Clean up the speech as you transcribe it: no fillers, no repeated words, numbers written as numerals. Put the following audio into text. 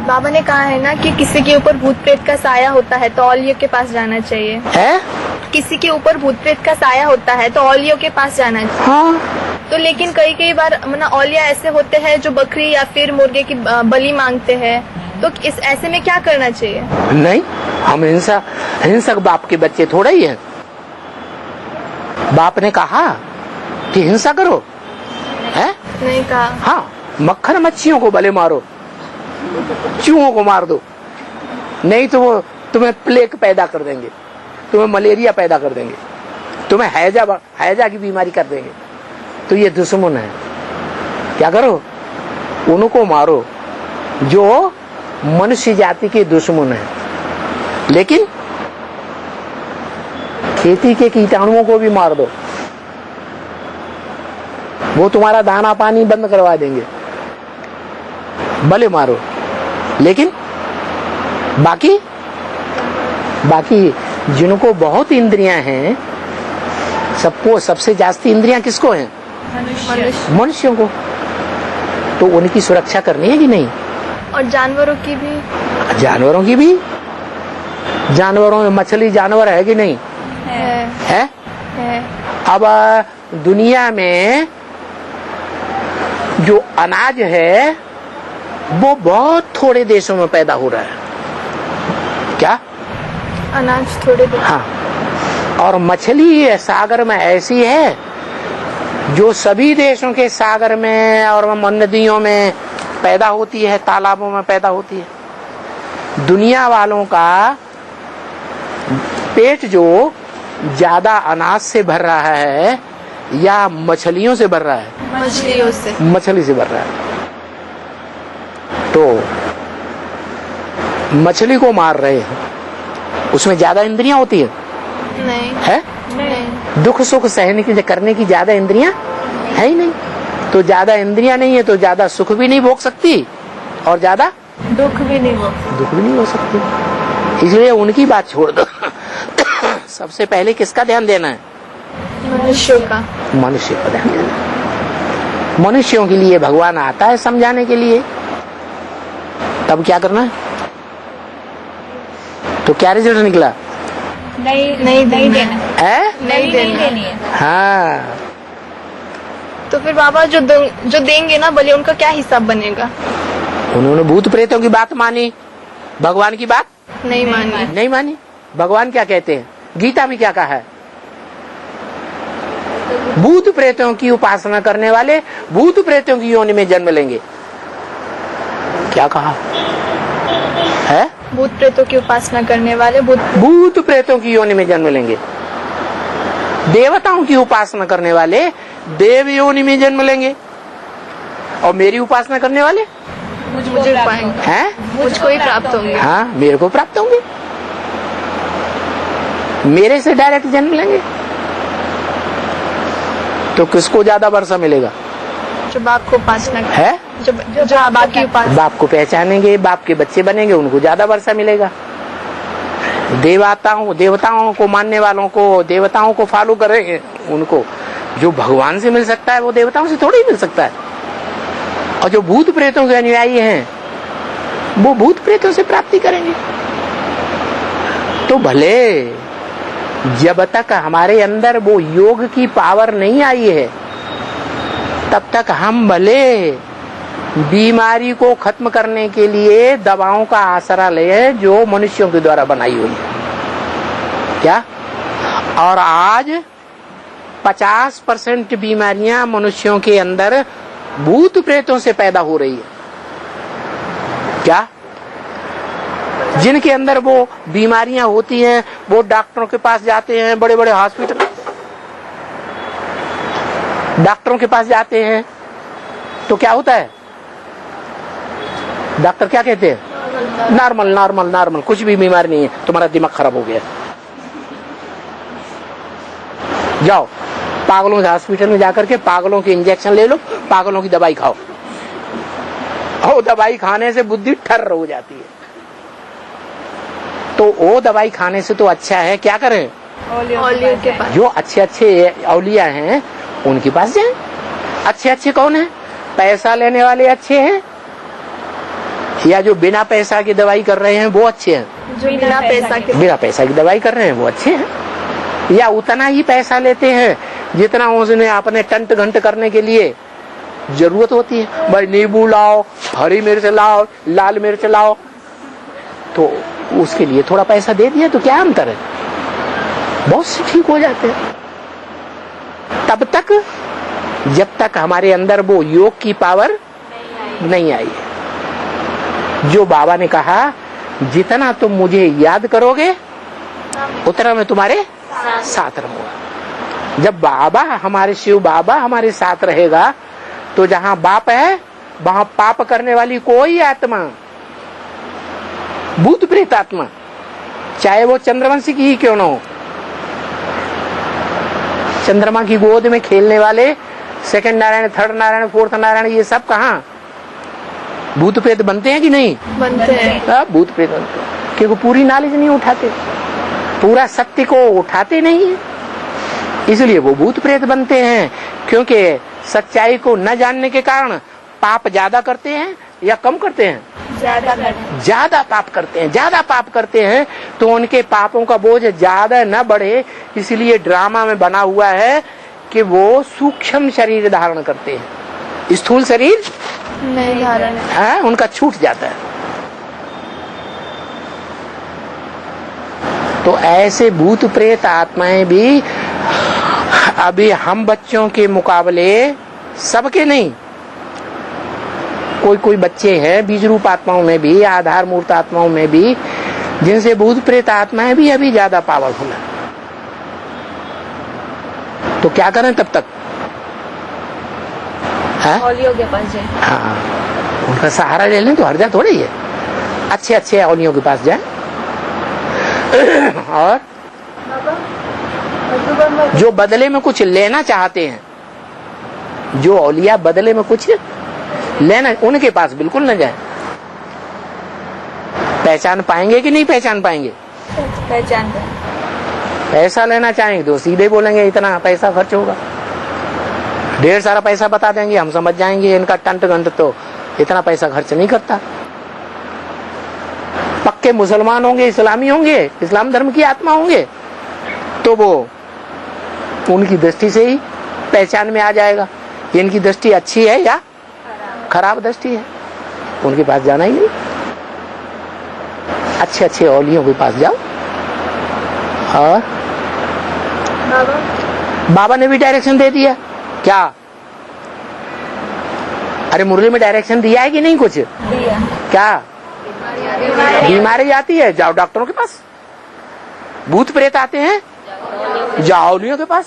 बाबा ने कहा है ना कि किसी के ऊपर भूत प्रेत का साया होता है तो औलिया के पास जाना चाहिए। है? किसी के ऊपर भूत प्रेत का साया होता है तो औलियों के पास जाना चाहिए। हाँ। तो लेकिन कई बार औलिया ऐसे होते हैं जो बकरी या फिर मुर्गे की बलि मांगते हैं, तो इस ऐसे में क्या करना चाहिए? नहीं, हम हिंसक बाप के बच्चे थोड़ा ही हैं। बाप ने कहा कि हिंसा करो, है? नहीं कहा। हाँ, मक्खन मच्छियों को भले मारो, चूहों को मार दो, नहीं तो वो तुम्हें प्लेग पैदा कर देंगे, तुम्हें मलेरिया पैदा कर देंगे, तुम्हें हैजा की बीमारी कर देंगे। तो ये दुश्मन है। क्या करो? उनको मारो जो मनुष्य जाति के दुश्मन है। लेकिन खेती के कीटाणुओं को भी मार दो, वो तुम्हारा दाना पानी बंद करवा देंगे, भले मारो। लेकिन बाकी जिनको बहुत इंद्रियां हैं, सबको सबसे जास्ती इंद्रियां किसको हैं? मनुष्यों को। तो उनकी सुरक्षा करनी है कि नहीं? और जानवरों की भी। जानवरों में मछली जानवर है कि नहीं? है? अब दुनिया में जो अनाज है वो बहुत थोड़े देशों में पैदा हो रहा है। क्या? अनाज थोड़े देशों। हाँ। और मछली सागर में ऐसी है जो सभी देशों के सागर में और नदियों में पैदा होती है, तालाबों में पैदा होती है। दुनिया वालों का पेट जो ज्यादा अनाज से भर रहा है या मछलियों से भर रहा है? मछली से भर रहा है। तो मछली को मार रहे हैं, उसमें ज्यादा इंद्रियां होती है? नहीं है? नहीं। दुख सुख सहने की करने की ज्यादा इंद्रियां है ही नहीं। तो ज्यादा इंद्रियां नहीं है तो ज्यादा सुख भी नहीं भोग सकती और ज्यादा दुख भी नहीं हो सकती। इसलिए उनकी बात छोड़ दो। सबसे पहले किसका ध्यान देना है? मनुष्य का ध्यान देना है। मनुष्यों के लिए भगवान आता है समझाने के लिए। तब क्या करना है? तो क्या रिजल्ट निकला? नहीं देना है? नहीं देनी है। हाँ। तो फिर बाबा जो देंगे ना बलि, उनका क्या हिसाब बनेगा? उन्होंने भूत प्रेतों की बात मानी, भगवान की बात नहीं मानी। भगवान क्या कहते हैं? गीता में क्या कहा है? भूत प्रेतों की उपासना करने वाले भूत प्रेतों की योनि में जन्म लेंगे। क्या कहा है? भूत प्रेतों की उपासना करने वाले भूत प्रेतों की योनि में जन्म लेंगे। देवताओं की उपासना करने वाले देव योनि में जन्म लेंगे। और मेरी उपासना करने वाले मुझे पाएंगे, मुझको ही प्राप्त होंगे। हाँ, मेरे को प्राप्त होंगे, मेरे से डायरेक्ट जन्म लेंगे। तो किसको ज्यादा वर्षा मिलेगा? जो बाप को उपासना है, जो बाप की उपासना, बाप को पहचानेंगे, बाप के बच्चे बनेंगे, उनको ज्यादा वर्षा मिलेगा। देवताओं को मानने वालों को, देवताओं को फॉलो करेंगे, उनको जो भगवान से मिल सकता है वो देवताओं से थोड़ी मिल सकता है। और जो भूत प्रेतों के अनुयायी हैं वो भूत प्रेतों से प्राप्ति करेंगे। तो भले जब तक हमारे अंदर वो योग की पावर नहीं आई है तब तक हम भले बीमारी को खत्म करने के लिए दवाओं का आसरा ले जो मनुष्यों के द्वारा बनाई हुई है। क्या? और आज 50% बीमारियां मनुष्यों के अंदर भूत प्रेतों से पैदा हो रही है। क्या? जिनके अंदर वो बीमारियां होती हैं वो डॉक्टरों के पास जाते हैं, बड़े बड़े हॉस्पिटल डॉक्टरों के पास जाते हैं तो क्या होता है? डॉक्टर क्या कहते हैं? नॉर्मल, कुछ भी बीमारी नहीं है, तुम्हारा दिमाग खराब हो गया, जाओ पागलों के हॉस्पिटल में जाकर के पागलों के इंजेक्शन ले लो, पागलों की दवाई खाओ। और दवाई खाने से बुद्धि ठर्र हो जाती है। तो वो दवाई खाने से तो अच्छा है क्या करें? औलियों के पास। जो अच्छे औलिया हैं उनके पास जाएं। अच्छे कौन है? पैसा लेने वाले अच्छे हैं या जो बिना पैसा की दवाई कर रहे हैं वो अच्छे हैं? जो बिना पैसा की दवाई कर रहे हैं वो अच्छे हैं? या उतना ही पैसा लेते हैं जितना उसने अपने टंट घंट करने के लिए जरूरत होती है? भाई नींबू लाओ, हरी मिर्च लाओ, लाल मिर्च लाओ, तो उसके लिए थोड़ा पैसा दे दिया तो क्या अंतर है? बहुत से ठीक हो जाते हैं। तब तक जब तक हमारे अंदर वो योग की पावर नहीं आई है। जो बाबा ने कहा जितना तुम मुझे याद करोगे उतना मैं तुम्हारे साथ रहूंगा। जब बाबा हमारे शिव बाबा हमारे साथ रहेगा तो जहां बाप है वहां पाप करने वाली कोई आत्मा, भूत प्रेत आत्मा, चाहे वो चंद्रवंशी की ही क्यों ना हो, चंद्रमा की गोद में खेलने वाले second Narayan, third Narayan, fourth Narayan, ये सब कहाँ भूत प्रेत बनते हैं कि नहीं बनते हैं? भूत प्रेत बनते हैं क्योंकि पूरी नॉलेज नहीं उठाते, पूरा सत्य को उठाते नहीं है, इसलिए वो भूत प्रेत बनते हैं। क्योंकि सच्चाई को न जानने के कारण पाप ज्यादा करते हैं या कम करते हैं? ज्यादा पाप करते हैं। ज्यादा पाप करते हैं तो उनके पापों का बोझ ज्यादा न बढ़े, इसलिए ड्रामा में बना हुआ है कि वो सूक्ष्म शरीर धारण करते हैं, स्थूल शरीर नहीं धारण है, उनका छूट जाता है। तो ऐसे भूत प्रेत आत्माएं भी अभी हम बच्चों के मुकाबले, सबके नहीं, कोई कोई बच्चे हैं बीज रूप आत्माओं में भी, आधार मूर्त आत्माओं में भी, जिनसे भूत प्रेत आत्माएं भी अभी ज्यादा पावरफुल है। तो क्या करें तब तक? औलियों के पास जाए। हाँ, उनका सहारा ले लें तो हर्जा थोड़ी है। अच्छे अच्छे औलियों के पास जाए और जो बदले में कुछ लेना चाहते हैं, जो औलिया बदले में कुछ लेना, उनके पास बिल्कुल न जाए। पहचान पाएंगे कि नहीं पहचान पाएंगे? पहचान पाएंगे। पैसा लेना चाहेंगे तो सीधे बोलेंगे इतना पैसा खर्च होगा, ढेर सारा पैसा बता देंगे, हम समझ जाएंगे इनका टंट घंट तो इतना पैसा खर्च नहीं करता। पक्के मुसलमान होंगे, इस्लामी होंगे, इस्लाम धर्म की आत्मा होंगे, तो वो उनकी दृष्टि से ही पहचान में आ जाएगा इनकी दृष्टि अच्छी है या खराब दृष्टि है। उनके पास जाना ही नहीं, अच्छे अच्छे औलियों के पास जाओ। और बाबा ने भी डायरेक्शन दे दिया क्या? अरे मुरली में डायरेक्शन दिया है कि नहीं? कुछ दिया। क्या बीमारी आती है? जाओ डॉक्टरों के पास। भूत प्रेत आते हैं? जाओ औलियों के पास।